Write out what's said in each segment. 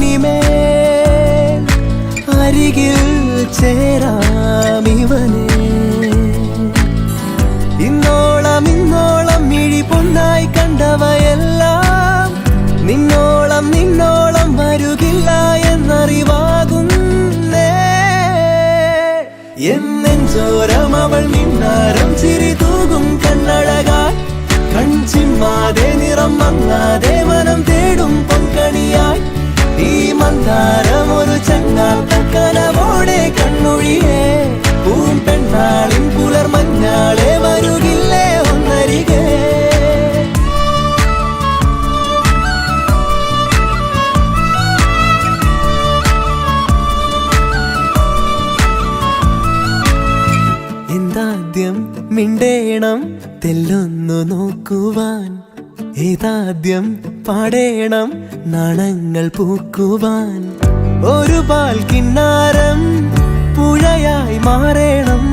പകരാനിനിമേൽ അരികിൽ ചേരാമിവനെ ഇന്നോളം മിഴി പൊന്നായി കണ്ടവയെല്ലാം നിന്നോളം വരുകില്ല എന്നറിവാകുന്നേ. എന്നെഞ്ചോരം അവൾ മിന്നാരം ചിരി തൂകും കണ്ണഴകാൽ കൺചിമ്മാതെ നിറം മങ്ങാതെ മനം തേടും പൊൻകണിയായി ഈ മന്ദാരം ഒരു ചങ്ങാത്ത കനവോടെ കണ്ണൊഴിയേ പൂമ്പെണ്ണാളിൻ പുലർമഞ്ഞാളെ വരുകില്ലേ ഒന്നരികെ. എന്താദ്യം മിണ്ടേണം തെല്ലൊന്നു നോക്കുവാൻ, ഏതാദ്യം പാടേണം നാണങ്ങൾ പൂക്കുവാൻ. ഒരു പാൽ കിന്നാരം പുഴയായി മാറേണം,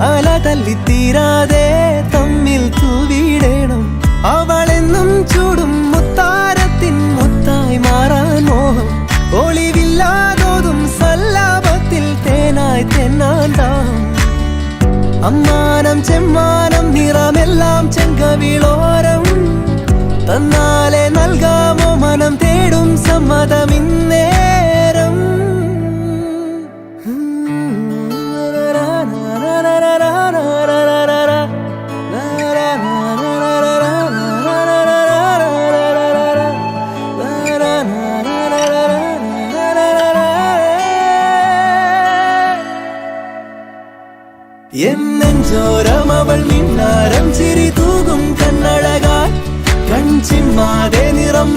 അല തല്ലിത്തീരാതെ തമ്മിൽ തൂവിടേണം. അവളെന്നും ചൂടും മുത്താരത്തിൻ മുത്തായി മാറാൻ മോഹം, ഒളിവില്ലാതോതും സല്ലാപത്തിൽ തേനായി തെന്നാണ്ടാം. അമ്മാനം ചെമ്മാനം നിറമെല്ലാം ചെങ്കവിളോരം തന്നാലെ നൽകാമോ മനം തേടും സമ്മതമിന്നേരം. എന്നെഞ്ചോരം അവൾ മിന്നാരം ചിരി തൂകും കണ്ണഴകാൽ കൺചിമ്മാതെ നിറം